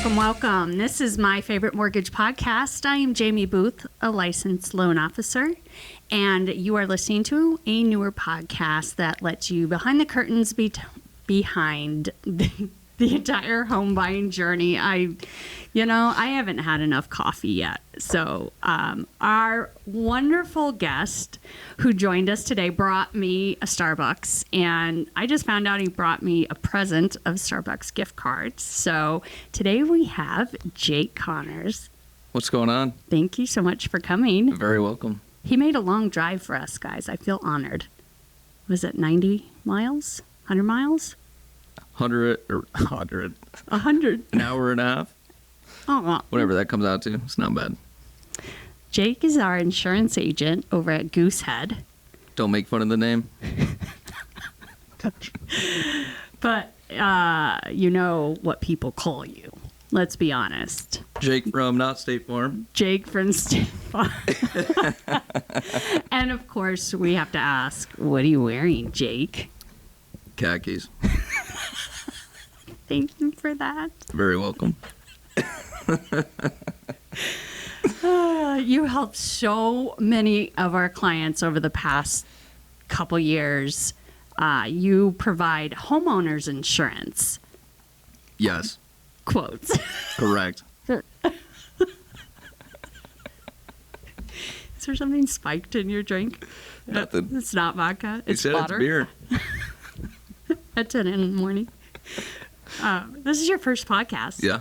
Welcome, welcome. This is My Favorite Mortgage Podcast. I am Jaimie Booth, a licensed loan officer, and you are listening to a newer podcast that lets you behind the curtains behind the entire home buying journey. I haven't had enough coffee yet. So our wonderful guest who joined us today brought me a Starbucks, and I just found out he brought me a present of Starbucks gift cards. So today we have Jake Connors. What's going on? Thank you so much for coming. Very welcome. He made a long drive for us, guys. I feel honored. Was it 90 miles? 100 miles? 100 or 100. 100. An hour and a half. Oh, Whatever that comes out to. It's not bad. Jake is our insurance agent over at Goosehead. Don't make fun of the name. But you know what people call you. Let's be honest. Jake from Not State Farm. Jake from State Farm. And of course, we have to ask, what are you wearing, Jake? Khakis. Thank you for that. Very welcome. You helped so many of our clients over the past couple years. You provide homeowners insurance. Yes. Quotes. Correct. Is there something spiked in your drink? Nothing. It's not vodka. It's You said water. it's beer. At 10 in the morning. This is your first podcast. Yeah.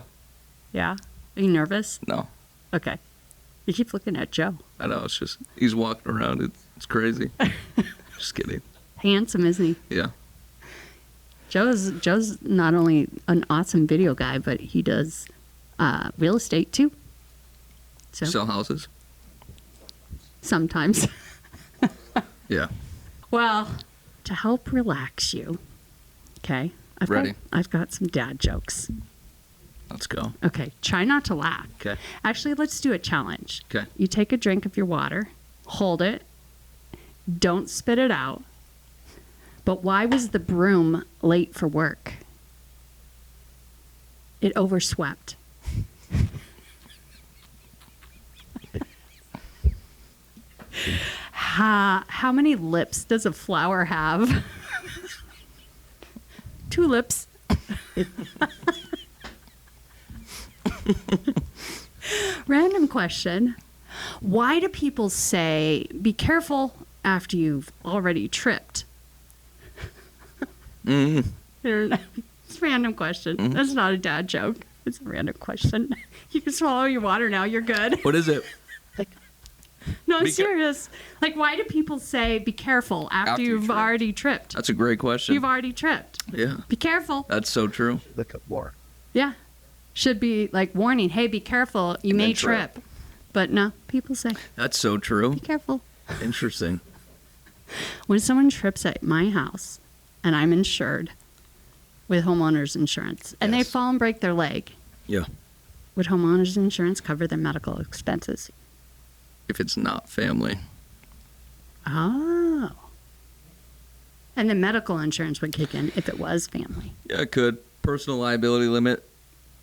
Yeah. Are you nervous? No. Okay. You keep looking at Joe. I know. It's just, he's walking around. It's crazy. Just kidding. Handsome, isn't he? Yeah. Joe's not only an awesome video guy, but he does real estate too. So Sell houses. sometimes. Yeah. Well, to help relax you, okay? Ready. I've got some dad jokes. Let's go. Okay, try not to laugh. Okay. Actually, let's do a challenge. Okay. You take a drink of your water, hold it, don't spit it out. But why was the broom late for work? It overswept. How many lips does a flower have? 2 lips. Random question. Why do people say, be careful after you've already tripped? Mm-hmm. It's a random question. That's not a dad joke. It's a random question. You can swallow your water now. You're good. What is it? No, I'm Be serious. Like, why do people say, be careful after you you've tripped. already tripped? That's a great question. You've already tripped. Yeah. Be careful. That's so true. Look up more. Yeah. Should be like warning, hey, be careful. You And may then trip. trip. But no, people say, That's so true. be careful. Interesting. When someone trips at my house and I'm insured with homeowners insurance and they Yes. fall and break their leg, Yeah. would homeowners insurance cover their medical expenses? If it's not family. Oh. And the medical insurance would kick in if it was family. Yeah, it could. Personal liability limit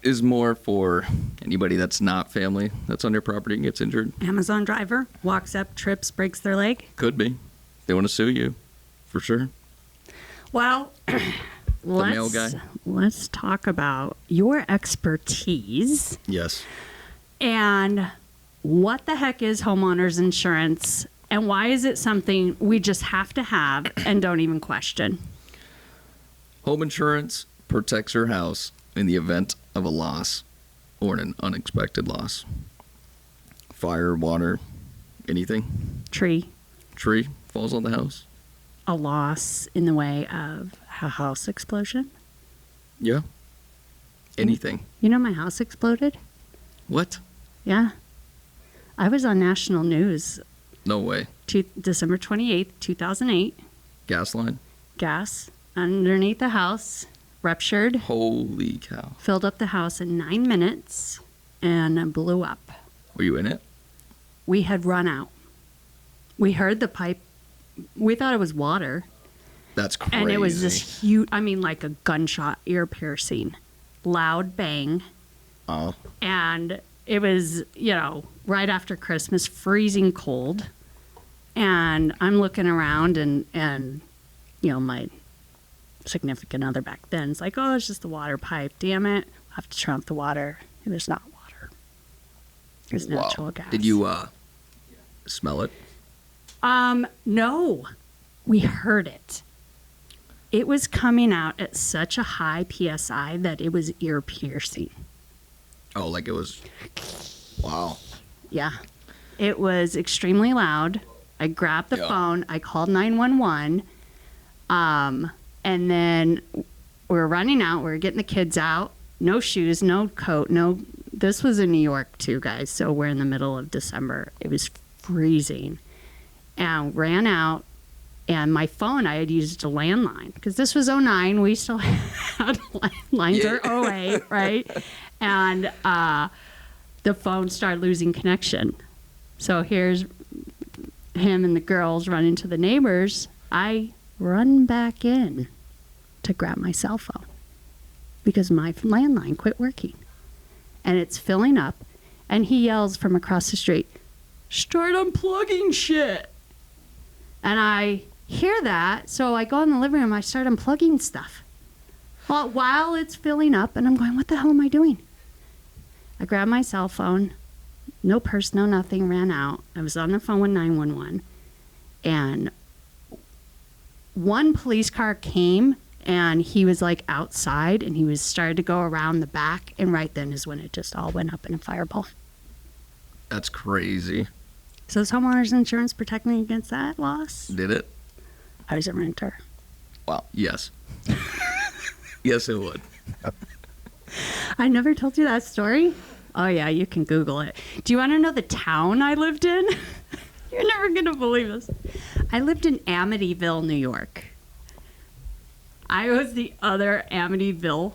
is more for anybody that's not family, that's on your property and gets injured. Amazon driver walks up, trips, breaks their leg. Could be. They want to sue you, for sure. Well, mail guy? let's talk about your expertise Yes. and what the heck is homeowners insurance and why is it something we just have to have and don't even question? Home insurance protects your house in the event of a loss or an unexpected loss. Fire, water, anything. Tree, Tree falls on the house. a loss in the way of a house explosion. Yeah. Anything. You know my house exploded? What? Yeah. I was on national news No way. December 28th, 2008. Gas line? Gas underneath the house, ruptured, Holy cow. filled up the house in 9 minutes, and blew up. Were you in it? We had run out. We heard the pipe. We thought it was water. That's crazy. And it was this huge, I mean, like a gunshot, ear piercing, loud bang. And it was, right after Christmas, freezing cold. And I'm looking around and my significant other back then is like, oh, it's just the water pipe. Damn it. I have to turn off the water. It was not water. It was natural gas. Did you smell it? No. We heard it. It was coming out at such a high PSI that it was ear piercing. Oh, like it was... Wow. Yeah. It was extremely loud. I grabbed the phone. I called 911. And then we were running out. We were getting the kids out. No shoes, no coat, no... This was in New York, too, guys. So we're in the middle of December. It was freezing. And ran out. And my phone, I had used a landline. Because this was 2009. We still had landlines, or 2008, right? And the phone started losing connection. So here's him and the girls running to the neighbors. I run back in to grab my cell phone because my landline quit working. And it's filling up. And he yells from across the street, "Start unplugging shit." And I hear that. So I go in the living room. I start unplugging stuff. Well, while it's filling up. And I'm going, what the hell am I doing? I grab my cell phone. No purse, no nothing, ran out. I was on the phone with 911. And one police car came, and he was like outside, and he was started to go around the back, and right then is when it just all went up in a fireball. That's crazy. So does homeowners insurance protect me against that loss? Did it? I was a renter. Wow. Yes. Yes, it would. I never told you that story. Oh, yeah, you can Google it. Do you want to know the town I lived in? You're never going to believe this. I lived in Amityville, New York. I was the other Amityville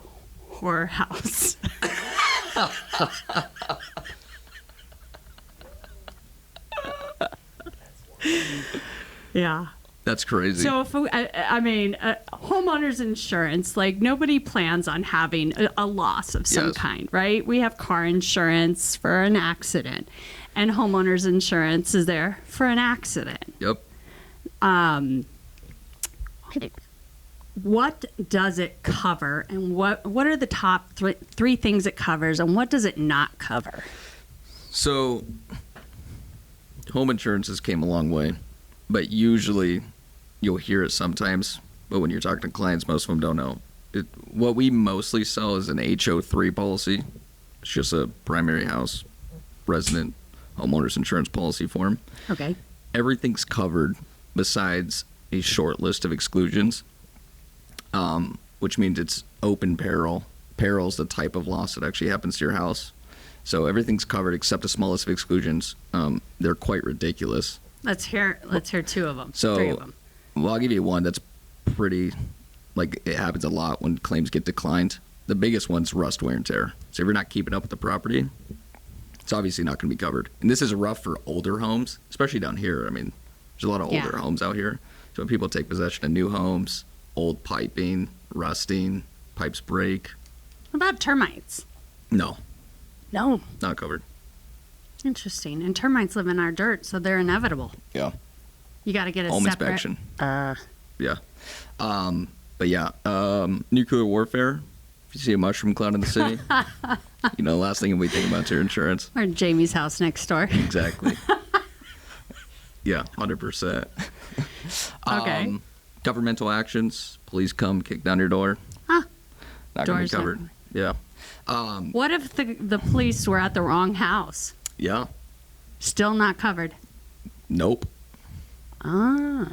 whorehouse. Yeah. That's crazy. So, if homeowners insurance, like nobody plans on having a loss of some kind, right? We have car insurance for an accident, and homeowners insurance is there for an accident. Yep. What does it cover, and what are the top three things it covers, and what does it not cover? So, home insurances came a long way, but usually you'll hear it sometimes. But when you're talking to clients, most of them don't know. What we mostly sell is an HO3 policy. It's just a primary house resident homeowners insurance policy form. Okay. Everything's covered besides a short list of exclusions, which means it's open peril. Peril is the type of loss that actually happens to your house. So everything's covered except the smallest of exclusions. They're quite ridiculous. Let's hear two of them. So, three of them. Well, I'll give you one that's pretty, like, it happens a lot when claims get declined. The biggest one's rust, wear, and tear. So if you're not keeping up with the property, it's obviously not going to be covered. And this is rough for older homes, especially down here. I mean, there's a lot of older homes out here. So when people take possession of new homes, old piping, rusting, pipes break. What about termites? No. No. Not covered. Interesting. And termites live in our dirt, so they're inevitable. Yeah. You got to get a home separate... inspection. Yeah. But yeah, nuclear warfare. If you see a mushroom cloud in the city, the last thing we think about is your insurance. Or Jamie's house next door. Exactly. Yeah, 100%. Okay. Governmental actions. Police come, kick down your door. Huh. Not going to be covered. Yeah. What if the police were at the wrong house? Yeah. Still not covered? Nope. Oh.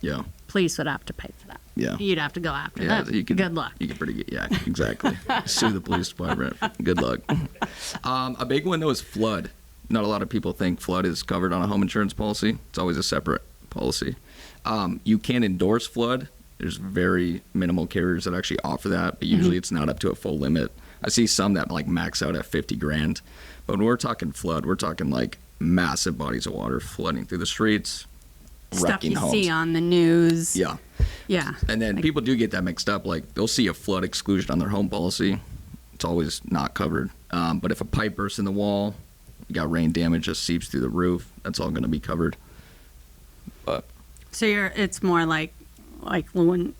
Yeah. Police would have to pay for that. Yeah. You'd have to go after them. Good luck. You could pretty good. Yeah, exactly. Sue the police department. Good luck. A big one, though, is flood. Not a lot of people think flood is covered on a home insurance policy. It's always a separate policy. You can endorse flood. There's very minimal carriers that actually offer that, but usually it's not up to a full limit. I see some that like max out at $50,000. But when we're talking flood, we're talking like massive bodies of water flooding through the streets, stuff you homes. See on the news. Yeah. Yeah. And then people do get that mixed up. Like they'll see a flood exclusion on their home policy. it's always not covered. But if a pipe bursts in the wall, you got rain damage that seeps through the roof, that's all going to be covered. But So it's more like when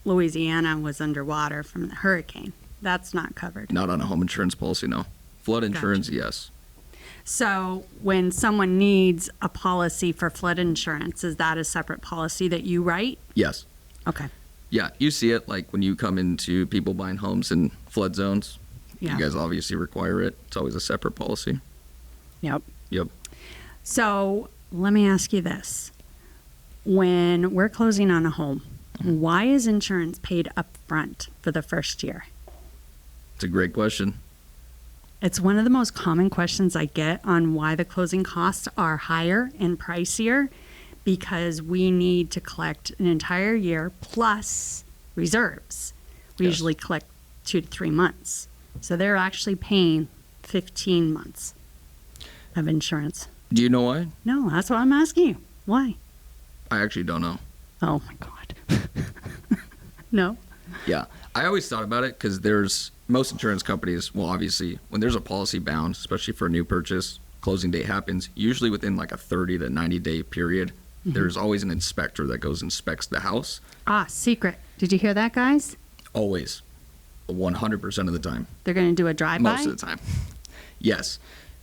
Louisiana was underwater from the hurricane. That's not covered. not on a home insurance policy, no. Flood insurance, Gotcha. yes. So when someone needs a policy for flood insurance, is that a separate policy that you write? Yes. Okay. Yeah, you see it like when you come into people buying homes in flood zones. Yeah. You guys obviously require it. It's always a separate policy. Yep. Yep. So let me ask you this. When we're closing on a home, why is insurance paid up front for the first year? It's a great question. It's one of the most common questions I get on why the closing costs are higher and pricier, because we need to collect an entire year plus reserves. We Yes. usually collect 2 to 3 months. So they're actually paying 15 months of insurance. Do you know why? No, that's what I'm asking you. Why? I actually don't know. Oh my God. No? Yeah. I always thought about it because there's most insurance companies, well, obviously, when there's a policy bound, especially for a new purchase, closing date happens, usually within like a 30 to 90 day period. There's always an inspector that goes and inspects the house. Secret. Did you hear that, guys? Always. 100% of the time. They're going to do a drive-by? Most of the time. Yes.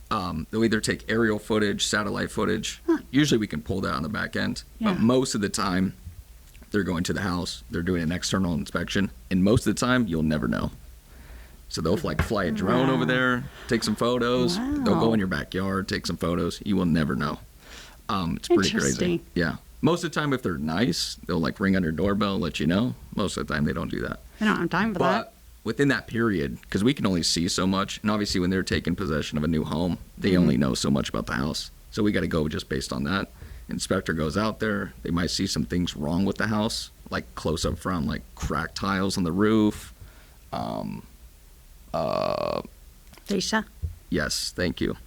They'll either take aerial footage, satellite footage. Usually we can pull that on the back end. Yeah. But most of the time, they're going to the house. They're doing an external inspection. And most of the time, you'll never know. So they'll fly a drone over there, take some photos. They'll go in your backyard, take some photos. You will never know. It's pretty crazy. Interesting. Yeah. Most of the time, if they're nice, they'll ring on your doorbell, let you know. Most of the time, they don't do that. I don't have time for that. But within that period, because we can only see so much, and obviously when they're taking possession of a new home, they only know so much about the house. So we got to go just based on that. Inspector goes out there. They might see some things wrong with the house, like close up front, like cracked tiles on the roof. Daisha? Yes, thank you.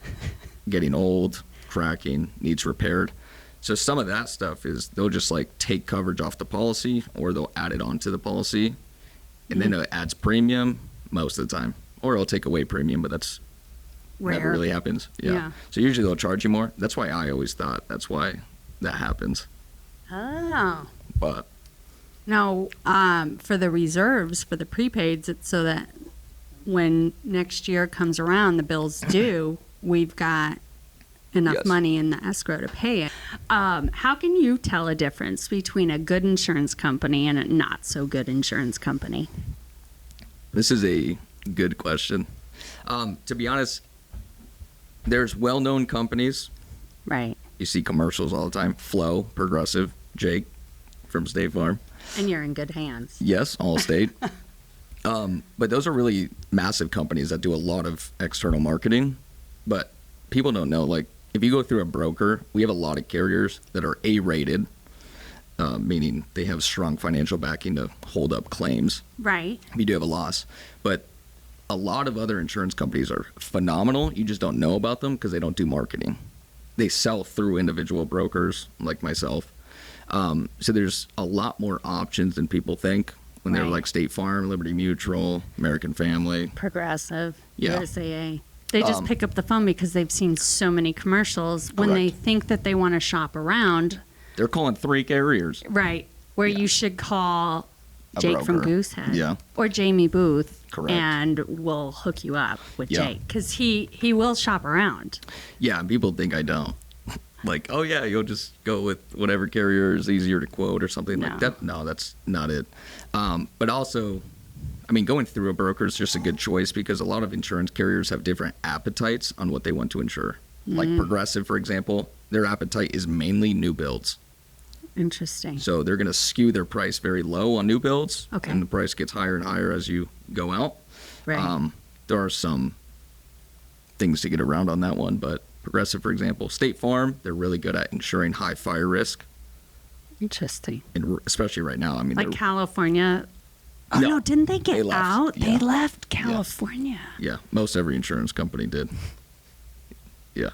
Getting old, cracking, needs repaired. So some of that stuff is they'll just take coverage off the policy, or they'll add it onto the policy, and then it adds premium most of the time, or it'll take away premium, but that's Rare. never really happens. Yeah. So usually they'll charge you more. That's why I always thought that's why that happens. Oh. But Now, for the reserves, for the prepaids, it's so that when next year comes around, the bill's due, we've got enough Yes. money in the escrow to pay it. How can you tell a difference between a good insurance company and a not so good insurance company? this is a good question. To be honest, there's well-known companies. Right. You see commercials all the time. Flo, Progressive, Jake from State Farm. And you're in good hands. Yes, Allstate. But those are really massive companies that do a lot of external marketing. But people don't know, if you go through a broker, we have a lot of carriers that are A-rated, meaning they have strong financial backing to hold up claims Right. if you do have a loss. But a lot of other insurance companies are phenomenal. You just don't know about them because they don't do marketing. They sell through individual brokers like myself. So there's a lot more options than people think when they're Right. like State Farm, Liberty Mutual, American Family. Progressive, Yeah. USAA. They just pick up the phone because they've seen so many commercials. When they Correct. think that they want to shop around, They're calling 3 carriers. right, where you should call A Jake from broker. Goosehead, Yeah. or Jaimie Booth, Correct. and we'll hook you up with Yeah. Jake because he will shop around. Yeah, and people think I don't. Oh yeah, you'll just go with whatever carrier is easier to quote or something like No. that. No, that's not it. But also, going through a broker is just a good choice because a lot of insurance carriers have different appetites on what they want to insure. Like Progressive, for example, their appetite is mainly new builds. Interesting. So they're going to skew their price very low on new builds, Okay. and the price gets higher and higher as you go out. Right. There are some things to get around on that one, but Progressive, for example, State Farm, they're really good at insuring high fire risk, Interesting. and especially right now. Like California. Oh No, no, didn't they get they left. out? They Yeah. left California. yeah, most every insurance company did. Yeah,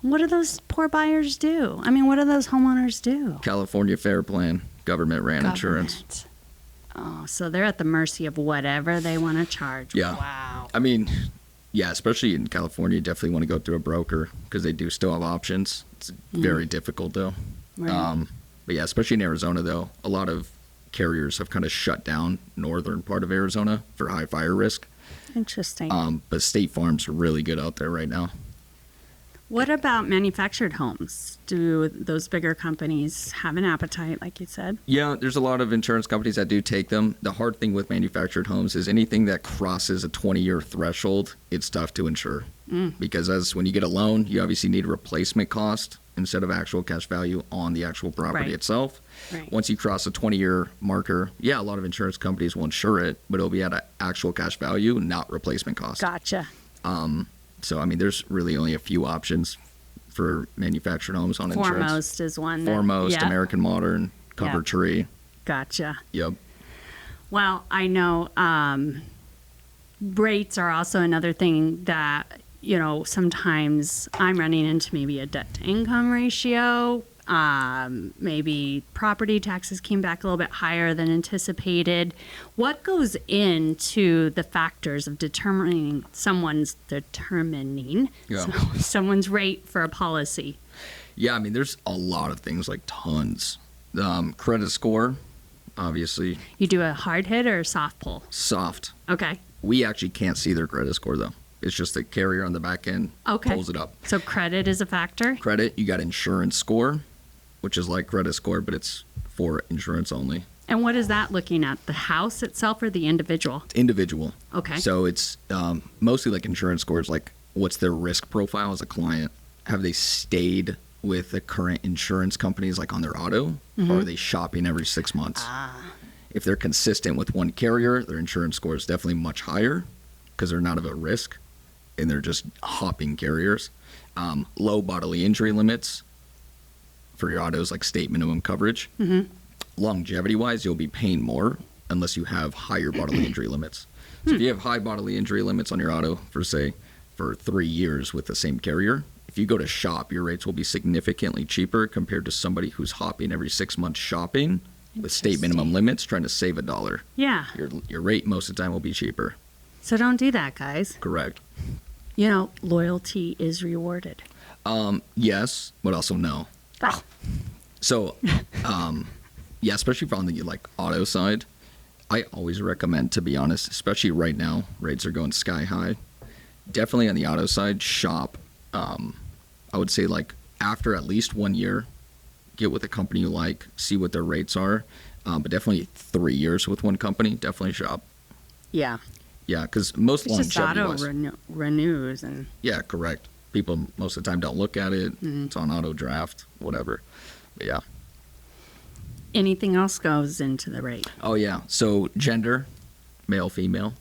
What do those poor buyers do? What do those homeowners do? California Fair Plan, government ran insurance. Government. Oh, so they're at the mercy of whatever they want to charge. Yeah. Wow. I mean, yeah, especially in California, you definitely want to go through a broker because they do still have options. It's very difficult, though. Right. But yeah, especially in Arizona, though, a lot of carriers have kind of shut down northern part of Arizona for high fire risk. Interesting. But State Farm's really good out there right now. What about manufactured homes? Do those bigger companies have an appetite, like you said? Yeah, there's a lot of insurance companies that do take them. The hard thing with manufactured homes is anything that crosses a 20-year threshold, it's tough to insure. Because when you get a loan, you obviously need a replacement cost instead of actual cash value on the actual property itself. Right. Once you cross a 20-year marker, yeah, a lot of insurance companies will insure it, but it'll be at an actual cash value, not replacement cost. Gotcha. So, I mean, there's really only a few options for manufactured homes on insurance. Foremost is one. Foremost, American Modern, Cover Yep. Tree. Gotcha. Yep. Well, I know rates are also another thing that, sometimes I'm running into maybe a debt to income ratio. Maybe property taxes came back a little bit higher than anticipated. What goes into the factors of determining someone's rate for a policy? Yeah, I mean, there's a lot of things, like tons. Credit score, obviously. You do a hard hit or a soft pull? Soft. Okay. We actually can't see their credit score, though. It's just the carrier on the back end pulls it up. So credit is a factor? Credit, you got insurance score, which is like credit score, but it's for insurance only. And what is that looking at? The house itself or the individual? Individual. Okay. So it's mostly like insurance scores, like what's their risk profile as a client? Have they stayed with the current insurance companies, like on their auto, or are they shopping every 6 months? If they're consistent with one carrier, their insurance score is definitely much higher because they're not of a risk and they're just hopping carriers. Low bodily injury limits for your autos, like state minimum coverage. Longevity-wise, you'll be paying more unless you have higher bodily injury limits. So if you have high bodily injury limits on your auto for 3 years with the same carrier, if you go to shop, your rates will be significantly cheaper compared to somebody who's hopping every 6 months shopping with state minimum limits trying to save $1. Yeah. Your rate most of the time will be cheaper. So don't do that, guys. Correct. Loyalty is rewarded. Yes, but also no. Oh. So, yeah, especially on the auto side, I always recommend, to be honest, especially right now, rates are going sky high. Definitely on the auto side, shop. I would say after at least 1 year, get with a company you like, see what their rates are. But definitely 3 years with one company, definitely shop. Yeah. Yeah, because most It's just longevity auto renews and. Yeah, correct. People most of the time don't look at it. It's on auto draft, whatever. But yeah. Anything else goes into the rate? Oh yeah. So gender, male, female.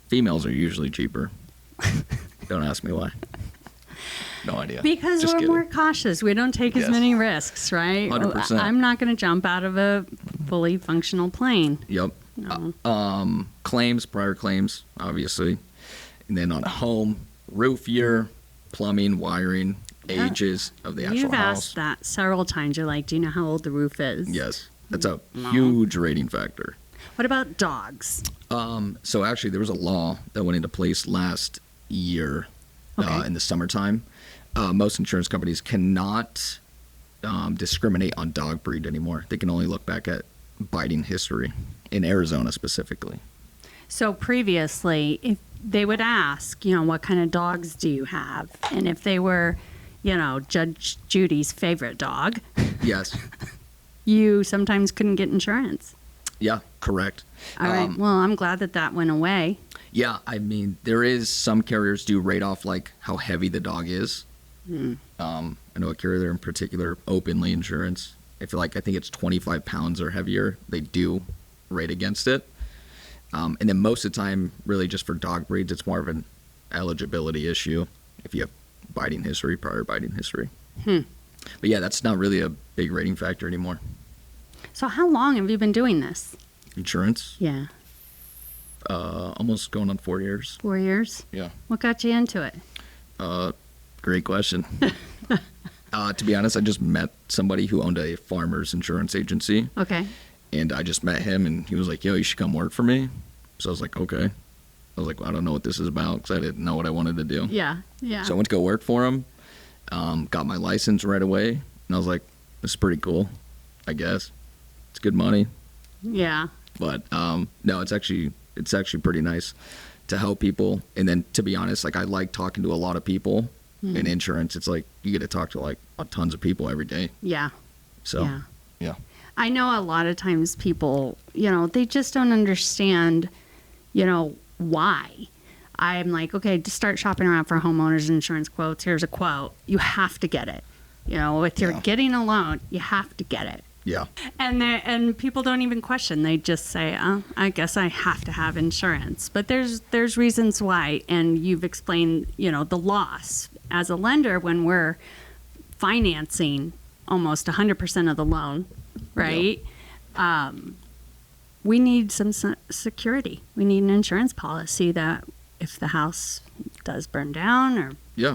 Females are usually cheaper. Don't ask me why. No idea. Because Just we're kidding. more cautious. We don't take as Yes. many risks, right? 100%. I'm not going to jump out of a fully functional plane. Yep. No. Claims, prior claims, obviously. And then on a home, roof year, plumbing, wiring, ages of the actual You've house. asked that several times. You're like, do you know how old the roof is? Yes. That's a huge rating factor. What about dogs? So actually, there was a law that went into place last year in the summertime. Most insurance companies cannot discriminate on dog breed anymore. They can only look back at biting history, in Arizona specifically. So previously, if they would ask, what kind of dogs do you have? And if they were, Judge Judy's favorite dog, Yes. you sometimes couldn't get insurance. Yeah, correct. All right. Well, I'm glad that went away. Yeah, I mean, there is some carriers do rate off how heavy the dog is. I know a carrier in particular, Openly Insurance. If I think it's 25 pounds or heavier, they do rate against it. And then most of the time, really just for dog breeds, it's more of an eligibility issue if you have prior biting history. But yeah, that's not really a big rating factor anymore. So how long have you been doing this? Insurance? Yeah. Almost going on 4 years. 4 years? Yeah. What got you into it? Great question. To be honest, I just met somebody who owned a farmer's insurance agency. Okay. And I just met him, and he was like, yo, you should come work for me. So I was like, okay. I was like, well, I don't know what this is about because I didn't know what I wanted to do. Yeah. So I went to go work for him, got my license right away, and I was like, this is pretty cool, I guess. It's good money. Yeah. But no, it's actually pretty nice to help people. And then, to be honest, like, I like talking to a lot of people. In insurance, it's like you get to talk to like tons of people every day. Yeah. So, yeah. I know a lot of times people, they just don't understand, why. I'm like, okay, to start shopping around for homeowners insurance quotes, here's a quote. You have to get it. If you're getting a loan, you have to get it. Yeah. And people don't even question. They just say, oh, I guess I have to have insurance. But there's reasons why. And you've explained, the loss. As a lender, when we're financing almost 100% of the loan, right? Yep. We need some security. We need an insurance policy that if the house does burn down, or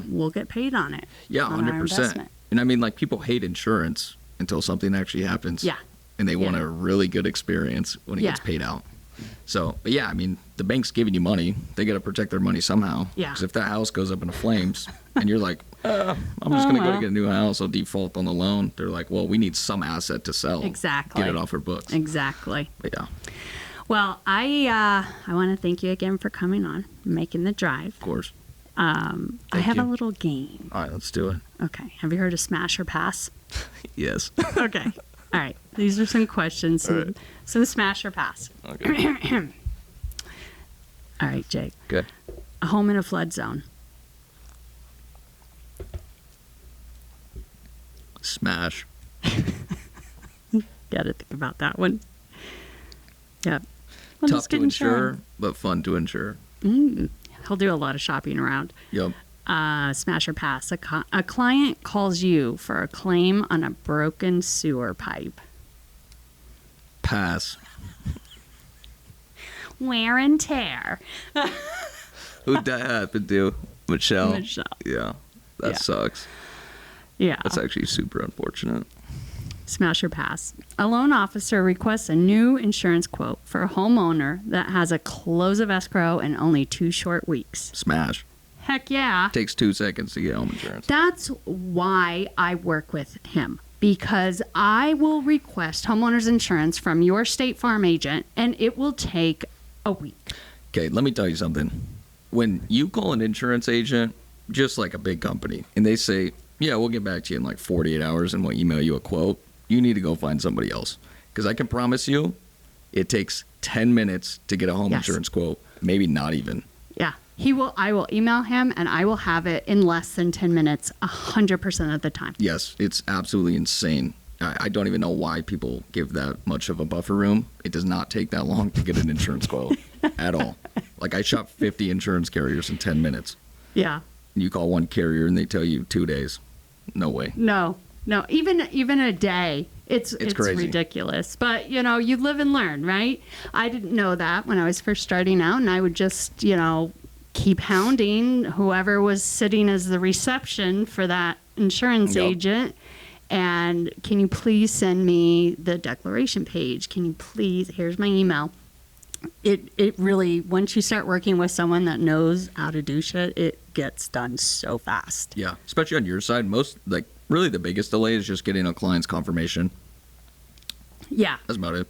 we'll get paid on it. Yeah, 100%. And I mean, like, people hate insurance until something actually happens. Yeah. And they want a really good experience when it gets paid out. So, but yeah, I mean, the bank's giving you money. They got to protect their money somehow. Yeah. Because if that house goes up into flames and you're like, I'm just going to go get a new house, I'll default on the loan. They're like, well, we need some asset to sell. Exactly. Get it off our books. Exactly. But yeah. Well, I want to thank you again for coming on, making the drive. Of course. I have a little game. All right, let's do it. Okay. Have you heard of Smash or Pass? Yes. Okay. All right. These are some questions. Some Smash or Pass. Okay. All right, Jake. Good. A home in a flood zone. Smash. Got to think about that one. Yeah. Well, tough to insure, but fun to insure. He'll do a lot of shopping around. Yep. Smash or Pass. A client calls you for a claim on a broken sewer pipe. Pass. Wear and tear. Who'd that happen to? Michelle. Yeah. That Yeah. sucks. Yeah. That's actually super unfortunate. Smash or Pass. A loan officer requests a new insurance quote for a homeowner that has a close of escrow in only 2 short weeks. Smash. Heck yeah. Takes 2 seconds to get home insurance. That's why I work with him, because I will request homeowners insurance from your State Farm agent, and it will take a week. Okay, let me tell you something. When you call an insurance agent, just like a big company, and they say, yeah, we'll get back to you in like 48 hours and we'll email you a quote, you need to go find somebody else. Because I can promise you, it takes 10 minutes to get a home insurance quote, maybe not even. Yeah. I will email him, and I will have it in less than 10 minutes 100% of the time. Yes, it's absolutely insane. I don't even know why people give that much of a buffer room. It does not take that long to get an insurance quote at all. Like, I shop 50 insurance carriers in 10 minutes. Yeah. You call one carrier and they tell you 2 days. No way. No. Even a day. It's crazy. Ridiculous. But, you live and learn, right? I didn't know that when I was first starting out, and I would just, keep hounding whoever was sitting as the reception for that insurance agent. And can you please send me the declaration page? Can you please, here's my email. It really, once you start working with someone that knows how to do shit, it gets done so fast. Yeah, especially on your side. Really the biggest delay is just getting a client's confirmation. Yeah. That's about it.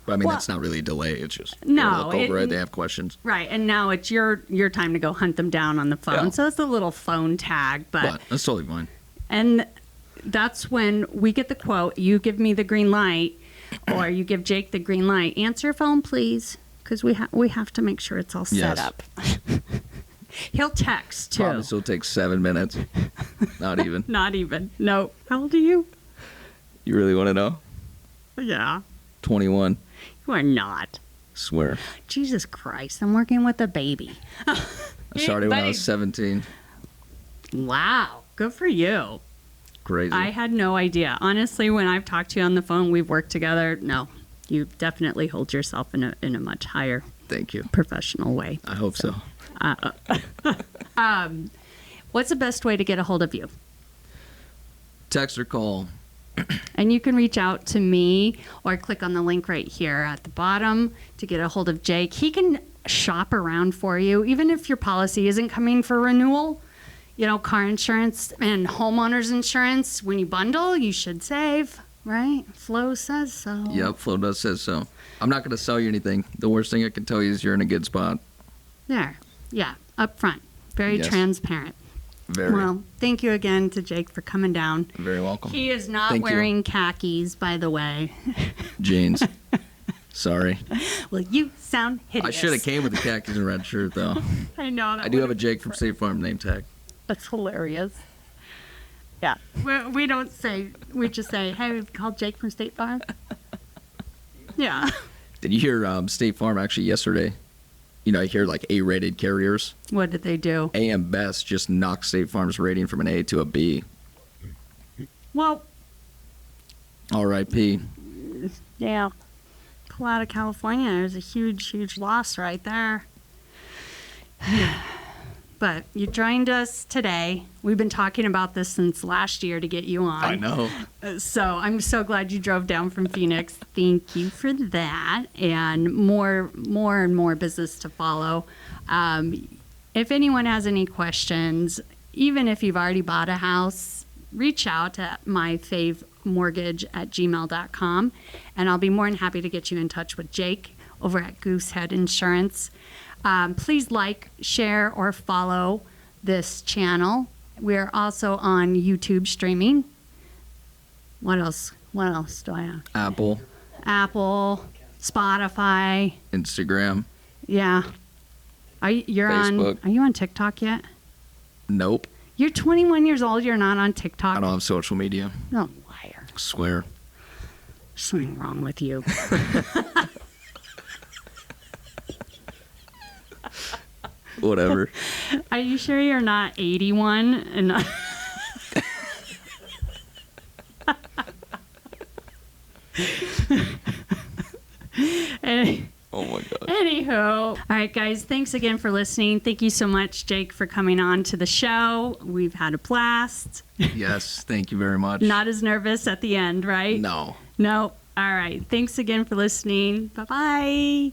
But I mean, that's not really a delay. It's just no, look over it. They have questions. Right, and now it's your time to go hunt them down on the phone. Yeah. So it's a little phone tag, but that's totally fine. And that's when we get the quote. You give me the green light, or you give Jake the green light. Answer phone, please, because we have to make sure it's all set up. He'll text too. Promise it'll take 7 minutes. Not even. Not even. No. How old are you? You really want to know? Yeah. 21. You are not. Swear. Jesus Christ, I'm working with a baby. I started when I was 17. Wow. Good for you. Crazy. I had no idea. Honestly, when I've talked to you on the phone, we've worked together. No, you definitely hold yourself in a much higher Thank you. Professional way. I hope so. What's the best way to get a hold of you? Text or call And you can reach out to me or click on the link right here at the bottom to get a hold of Jake. He can shop around for you, even if your policy isn't coming for renewal. You know, car insurance and homeowners insurance, when you bundle, you should save, right? Flo says so. Yep, Flo does says so. I'm not going to sell you anything. The worst thing I can tell you is you're in a good spot. There. Yeah, up front. Very Yes. transparent. Very. Well, thank you again to Jake for coming down. Very welcome. He is not Thank you. wearing khakis, by the way. Jeans. Sorry. Well, you sound hideous. I should have came with the khakis and red shirt, though. I know. I do have a Jake from State Farm name tag. That's hilarious. Yeah. We don't say, we just say, hey, we've called Jake from State Farm. Yeah. Did you hear State Farm actually yesterday? You know, I hear like A-rated carriers. What did they do? AM Best just knocked State Farm's rating from an A to a B. Well, R.I.P. yeah. Pull out of California. There's a huge, huge loss right there. But you joined us today. We've been talking about this since last year to get you on. I know. So I'm so glad you drove down from Phoenix. Thank you for that. And more and more business to follow. If anyone has any questions, even if you've already bought a house, reach out at myfavemortgage@gmail.com, and I'll be more than happy to get you in touch with Jake over at Goosehead Insurance. Please like, share, or follow this channel. We're also on YouTube streaming. What else? What else do I have? Apple, Spotify. Instagram. Yeah. You're Facebook. Are you on TikTok yet? Nope. You're 21 years old. You're not on TikTok. I don't have social media. No, liar. Swear. Something wrong with you. Whatever. Are you sure you're not 81 and not... Oh my God. Anywho, all right, guys, thanks again for listening. Thank you so much, Jake, for coming on to the show. We've had a blast. Yes, thank you very much. Not as nervous at the end, right? No. No. All right. Thanks again for listening. Bye-bye.